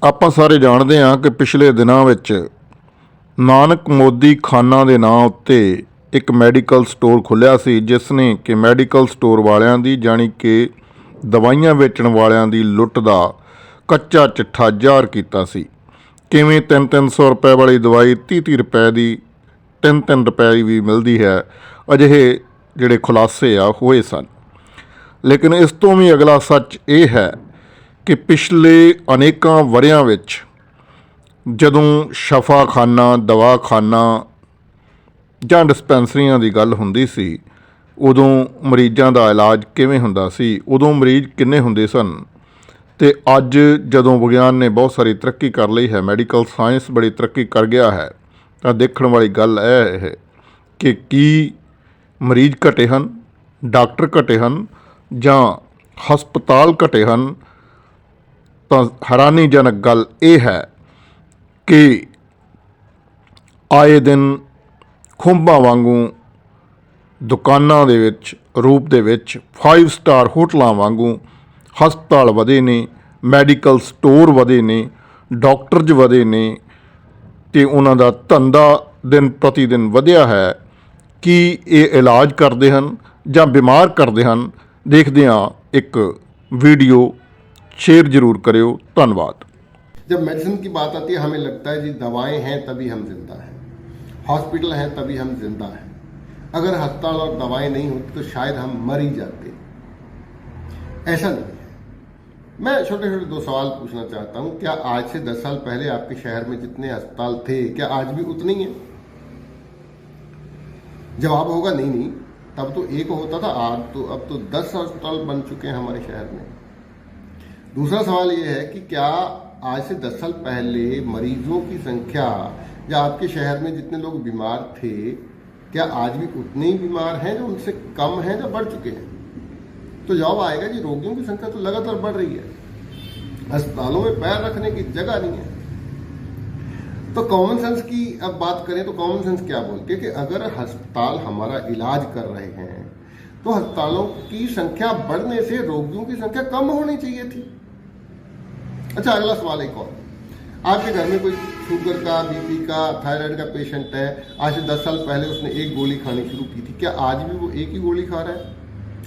ਆਪਾਂ ਸਾਰੇ ਜਾਣਦੇ ਹਾਂ ਕਿ ਪਿਛਲੇ ਦਿਨਾਂ ਵਿੱਚ ਨਾਨਕ ਮੋਦੀ ਖਾਨਾ ਦੇ ਨਾਂ ਉੱਤੇ ਇੱਕ ਮੈਡੀਕਲ ਸਟੋਰ ਖੁੱਲ੍ਹਿਆ ਸੀ, ਜਿਸ ਨੇ ਕਿ ਮੈਡੀਕਲ ਸਟੋਰ ਵਾਲਿਆਂ ਦੀ ਜਾਣੀ ਕਿ ਦਵਾਈਆਂ ਵੇਚਣ ਵਾਲਿਆਂ ਦੀ ਲੁੱਟ ਦਾ ਕੱਚਾ ਚਿੱਠਾ ਜ਼ਾਹਰ ਕੀਤਾ ਸੀ। ਕਿਵੇਂ 300 ਰੁਪਏ ਵਾਲੀ ਦਵਾਈ 30 ਰੁਪਏ ਦੀ 3 ਰੁਪਏ ਦੀ ਵੀ ਮਿਲਦੀ ਹੈ, ਅਜਿਹੇ ਜਿਹੜੇ ਖੁਲਾਸੇ ਆ ਹੋਏ ਸਨ। ਲੇਕਿਨ ਇਸ ਤੋਂ ਵੀ ਅਗਲਾ ਸੱਚ ਇਹ ਹੈ ਕਿ ਪਿਛਲੇ ਅਨੇਕਾਂ ਵਰ੍ਹਿਆਂ ਵਿੱਚ ਜਦੋਂ ਸ਼ਫਾਖਾਨਾ, ਦਵਾਖਾਨਾ ਜਾਂ ਡਿਸਪੈਂਸਰੀਆਂ ਦੀ ਗੱਲ ਹੁੰਦੀ ਸੀ, ਉਦੋਂ ਮਰੀਜ਼ਾਂ ਦਾ ਇਲਾਜ ਕਿਵੇਂ ਹੁੰਦਾ ਸੀ, ਉਦੋਂ ਮਰੀਜ਼ ਕਿੰਨੇ ਹੁੰਦੇ ਸਨ। ਅਤੇ ਅੱਜ ਜਦੋਂ ਵਿਗਿਆਨ ਨੇ ਬਹੁਤ ਸਾਰੀ ਤਰੱਕੀ ਕਰ ਲਈ ਹੈ, ਮੈਡੀਕਲ ਸਾਇੰਸ ਬੜੀ ਤਰੱਕੀ ਕਰ ਗਿਆ ਹੈ, ਤਾਂ ਦੇਖਣ ਵਾਲੀ ਗੱਲ ਇਹ ਹੈ ਕਿ ਕੀ ਮਰੀਜ਼ ਘਟੇ ਹਨ, ਡਾਕਟਰ ਘਟੇ ਹਨ ਜਾਂ ਹਸਪਤਾਲ ਘਟੇ ਹਨ। ਤਾਂ ਹੈਰਾਨੀਜਨਕ ਗੱਲ ਇਹ ਹੈ ਕਿ ਆਏ ਦਿਨ ਖੁੰਭਾਂ ਵਾਂਗੂ ਦੁਕਾਨਾਂ ਦੇ ਵਿੱਚ ਰੂਪ ਦੇ ਵਿੱਚ 5 ਸਟਾਰ ਹੋਟਲਾਂ ਵਾਂਗੂ ਹਸਪਤਾਲ ਵਧੇ ਨੇ, ਮੈਡੀਕਲ ਸਟੋਰ ਵਧੇ ਨੇ, ਡਾਕਟਰਜ਼ ਵਧੇ ਨੇ ਅਤੇ ਉਹਨਾਂ ਦਾ ਧੰਦਾ ਦਿਨ ਪ੍ਰਤੀ ਦਿਨ ਵਧਿਆ ਹੈ। ਕੀ ਇਹ ਇਲਾਜ ਕਰਦੇ ਹਨ ਜਾਂ ਬਿਮਾਰ ਕਰਦੇ ਹਨ? ਦੇਖਦੇ ਹਾਂ ਇੱਕ वीडियो, शेयर जरूर करियो। धन्यवाद। जब मेडिसिन की बात आती है हमें लगता है जी दवाएं हैं तभी हम जिंदा हैं, हॉस्पिटल हैं तभी हम जिंदा हैं। अगर अस्पताल और दवाएं नहीं होती तो शायद हम मर ही जाते। ऐसा नहीं है। मैं छोटे छोटे 2 सवाल पूछना चाहता हूं। क्या आज से 10 साल पहले आपके शहर में जितने अस्पताल थे, क्या आज भी उतने ही हैं? जवाब होगा नहीं, तब तो एक होता था, आज तो अब तो 10 अस्पताल बन चुके हैं हमारे शहर में। दूसरा सवाल यह है कि क्या आज से 10 साल पहले मरीजों की संख्या या आपके शहर में जितने लोग बीमार थे, क्या आज भी उतने ही बीमार हैं, जो उनसे कम हैं या बढ़ चुके हैं? तो जवाब आएगा जी रोगियों की संख्या तो लगातार बढ़ रही है, अस्पतालों में पैर रखने की जगह नहीं है। तो कॉमन सेंस की अब बात करें तो कॉमन सेंस क्या बोलती है कि अगर अस्पताल हमारा इलाज कर रहे हैं तो अस्पतालों की संख्या बढ़ने से रोगियों की संख्या कम होनी चाहिए थी। अच्छा, अगला सवाल एक और। आपके घर में कोई शुगर का, बीपी का, थायराइड का पेशेंट है, आज से 10 साल पहले उसने एक गोली खानी शुरू की थी, क्या आज भी वो एक ही गोली खा रहा है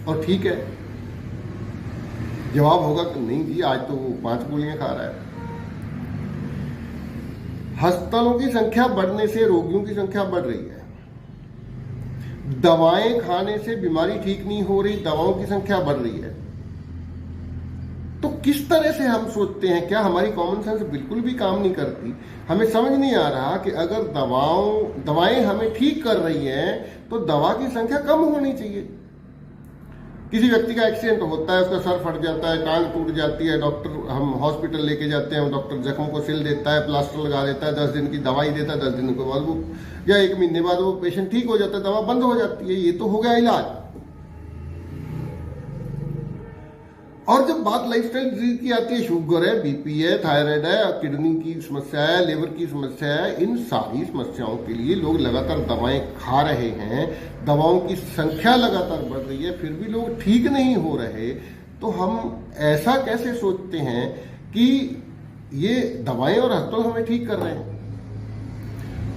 और ठीक है? जवाब होगा कि नहीं जी, आज तो वो 5 गोलियां खा रहा है। अस्पतालों की संख्या बढ़ने से रोगियों की संख्या बढ़ रही है, दवाएं खाने से बीमारी ठीक नहीं हो रही, दवाओं की संख्या बढ़ रही है। तो किस तरह से हम सोचते हैं? क्या हमारी कॉमन सेंस बिल्कुल भी काम नहीं करती? हमें समझ नहीं आ रहा कि अगर दवाएं हमें ठीक कर रही हैं तो दवा की संख्या कम होनी चाहिए। किसी व्यक्ति का एक्सीडेंट होता है, उसका सर फट जाता है, टांग टूट जाती है, डॉक्टर हम हॉस्पिटल लेके जाते हैं, डॉक्टर जख्म को सिल देता है, प्लास्टर लगा देता है, 10 दिन की दवाई देता है, 10 दिन के बाद वो या 1 महीने बाद वो पेशेंट ठीक हो जाता है, दवा बंद हो जाती है। ये तो हो गया इलाज। और जब बात लाइफस्टाइल डिजीज की आती है, शुगर है, बीपी है, थायराइड है, किडनी की समस्या है, लिवर की समस्या है, इन सारी समस्याओं के लिए लोग लगातार दवाएं खा रहे हैं, दवाओं की संख्या लगातार बढ़ रही है, फिर भी लोग ठीक नहीं हो रहे। तो हम ऐसा कैसे सोचते हैं कि ये दवाएं और अस्पताल हमें ठीक कर रहे हैं?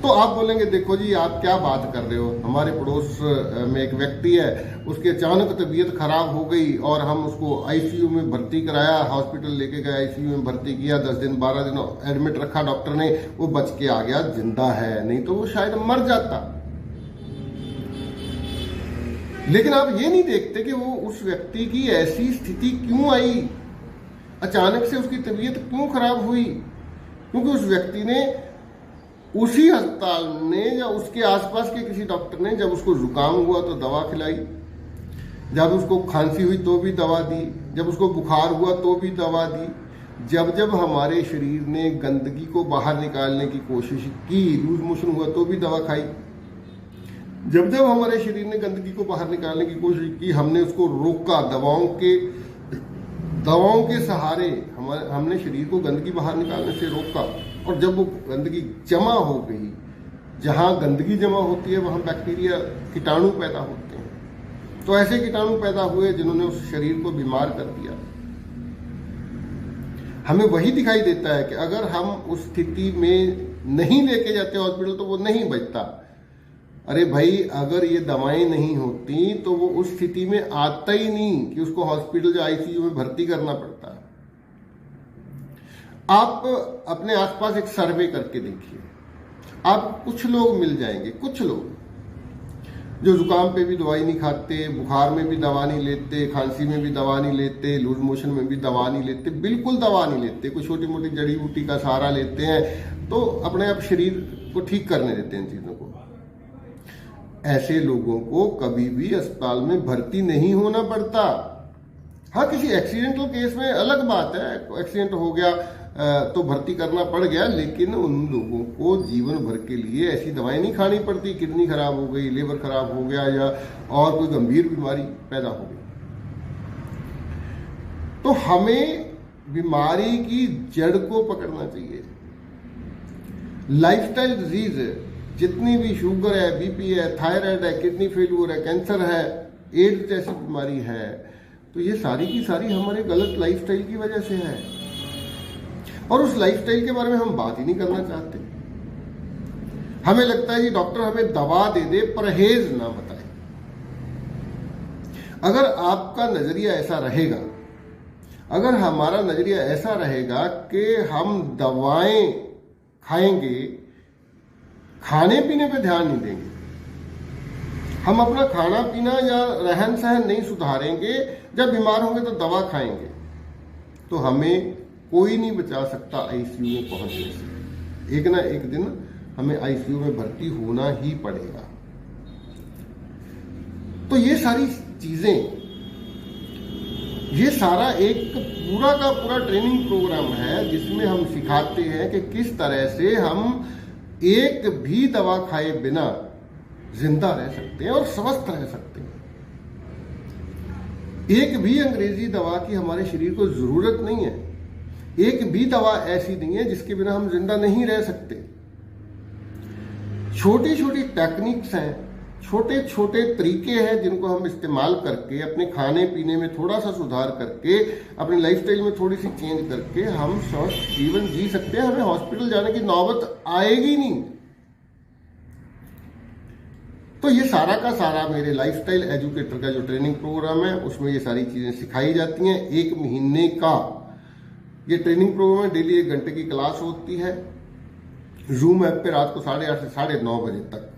तो आप बोलेंगे देखो जी आप क्या बात कर रहे हो, हमारे पड़ोस में एक व्यक्ति है, उसकी अचानक तबीयत खराब हो गई और हम उसको आईसीयू में भर्ती कराया, हॉस्पिटल लेके गए, आईसीयू में भर्ती किया, 10 दिन 12 दिन एडमिट रखा डॉक्टर ने, वो बच के आ गया, जिंदा है, नहीं तो वो शायद मर जाता। लेकिन आप ये नहीं देखते कि वो उस व्यक्ति की ऐसी स्थिति क्यों आई, अचानक से उसकी तबीयत क्यों खराब हुई? क्योंकि उस व्यक्ति ने, उसी अस्पताल ने या उसके आसपास के किसी डॉक्टर ने जब उसको जुकाम हुआ तो दवा खिलाई, जब उसको खांसी हुई तो भी दवा दी, जब उसको बुखार हुआ तो भी दवा दी। जब जब हमारे शरीर ने गंदगी को बाहर निकालने की कोशिश की, लूज मोशन हुआ तो भी दवा खाई। जब जब हमारे शरीर ने गंदगी को बाहर निकालने की कोशिश की, हमने उसको रोका, दवाओं के सहारे हमने शरीर को गंदगी बाहर निकालने से रोका। और जब वो गंदगी जमा हो गई, जहां गंदगी जमा होती है वहां बैक्टीरिया, कीटाणु पैदा होते हैं। तो ऐसे कीटाणु पैदा हुए जिन्होंने उस शरीर को बीमार कर दिया। हमें वही दिखाई देता है कि अगर हम उस स्थिति में नहीं लेके जाते हॉस्पिटल तो वो नहीं बचता। अरे भाई, अगर ये दवाएं नहीं होती तो वो उस स्थिति में आता ही नहीं कि उसको हॉस्पिटल या आईसीयू में भर्ती करना पड़ता। आप अपने आसपास एक सर्वे करके देखिए, आप कुछ लोग मिल जाएंगे, कुछ लोग जो जुकाम पे भी दवाई नहीं खाते, बुखार में भी दवा नहीं लेते, खांसी में भी दवा नहीं लेते, लूज मोशन में भी दवा नहीं लेते, बिल्कुल दवा नहीं लेते, कोई छोटी मोटी जड़ी बूटी का सहारा लेते हैं तो अपने आप शरीर को ठीक करने देते हैं इन चीजों को। ऐसे लोगों को कभी भी अस्पताल में भर्ती नहीं होना पड़ता। हाँ, किसी एक्सीडेंटल केस में अलग बात है, एक्सीडेंट हो गया तो भर्ती करना पड़ गया, लेकिन उन लोगों को जीवन भर के लिए ऐसी दवाएं नहीं खानी पड़ती। किडनी खराब हो गई, लिवर खराब हो गया या और कोई गंभीर बीमारी पैदा हो गई तो हमें बीमारी की जड़ को पकड़ना चाहिए। लाइफस्टाइल डिजीज, जितनी भी शुगर है, बीपी है, थायराइड है, किडनी फेल्यूर है, कैंसर है, एड्स जैसी बीमारी है, तो ये सारी की सारी हमारे गलत लाइफस्टाइल की वजह से है। और उस लाइफस्टाइल के बारे में हम बात ही नहीं करना चाहते। हमें लगता है कि डॉक्टर हमें दवा दे दे, परहेज ना बताए। अगर आपका नजरिया ऐसा रहेगा, अगर हमारा नजरिया ऐसा रहेगा कि हम दवाएं खाएंगे, खाने पीने पे ध्यान नहीं देंगे, हम अपना खाना पीना या रहन सहन नहीं सुधारेंगे, जब बीमार होंगे तो दवा खाएंगे, तो हमें कोई नहीं बचा सकता आईसीयू में पहुंचने से। एक ना एक दिन हमें आईसीयू में भर्ती होना ही पड़ेगा। तो ये सारी चीजें, ये सारा एक पूरा का पूरा ट्रेनिंग प्रोग्राम है जिसमें हम सिखाते हैं कि किस तरह से हम एक भी दवा खाए बिना जिंदा रह सकते हैं और स्वस्थ रह सकते हैं। एक भी अंग्रेजी दवा की हमारे शरीर को जरूरत नहीं है। एक भी दवा ऐसी नहीं है जिसके बिना हम जिंदा नहीं रह सकते। छोटी छोटी टेक्निक्स हैं, छोटे छोटे तरीके हैं जिनको हम इस्तेमाल करके अपने खाने पीने में थोड़ा सा सुधार करके, अपनी लाइफस्टाइल में थोड़ी सी चेंज करके हम स्वस्थ जीवन जी सकते हैं। हमें हॉस्पिटल जाने की नौबत आएगी नहीं। तो ये सारा का सारा मेरे लाइफस्टाइल एजुकेटर का जो ट्रेनिंग प्रोग्राम है उसमें ये सारी चीजें सिखाई जाती हैं। 1 महीने का ये ट्रेनिंग प्रोग्राम है। डेली 1 घंटे की क्लास होती है जूम ऐप पे, रात को 8:30 से 9:30 बजे तक।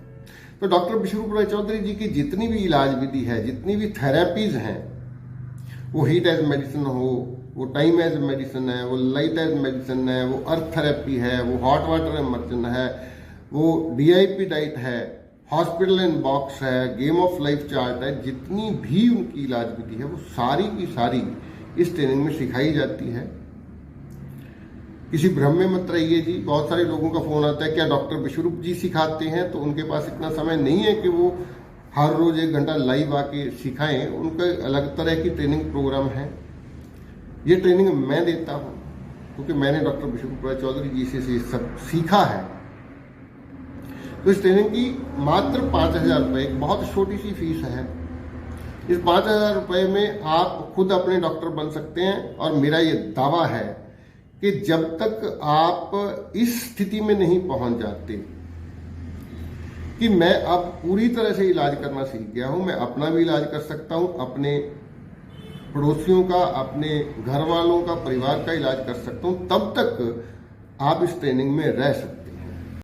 तो डॉक्टर विश्वरूप राय चौधरी जी की जितनी भी इलाज विधि है, जितनी भी थेरेपीज हैं, वो हीट एज मेडिसिन हो, वो टाइम एज मेडिसिन है, वो लाइट एज मेडिसिन है, वो अर्थ थेरेपी है, वो हॉट वाटर इमर्जन है, वो DIP डाइट है, हॉस्पिटल इन बॉक्स है, गेम ऑफ लाइफ चार्ट है, जितनी भी उनकी इलाज विधि है वो सारी की सारी इस ट्रेनिंग में सिखाई जाती है। किसी भ्रम में मत रहिए जी। बहुत सारे लोगों का फोन आता है क्या डॉक्टर विश्वरूप जी सिखाते हैं? तो उनके पास इतना समय नहीं है कि वो हर रोज 1 घंटा लाइव आके सिखाएं। उनका अलग तरह की ट्रेनिंग प्रोग्राम है। ये ट्रेनिंग मैं देता हूं क्योंकि मैंने डॉक्टर विश्वरूप राय चौधरी जी से सब सीखा है। तो इस ट्रेनिंग की मात्र 5,000 रुपये, एक बहुत छोटी सी फीस है। इस 5,000 रुपये में आप खुद अपने डॉक्टर बन सकते हैं। और मेरा ये दावा है कि जब तक आप इस स्थिति में नहीं पहुंच जाते कि मैं अब पूरी तरह से इलाज करना सीख गया हूं, मैं अपना भी इलाज कर सकता हूं, अपने पड़ोसियों का, अपने घर वालों का, परिवार का इलाज कर सकता हूं, तब तक आप इस ट्रेनिंग में रह सकते हैं।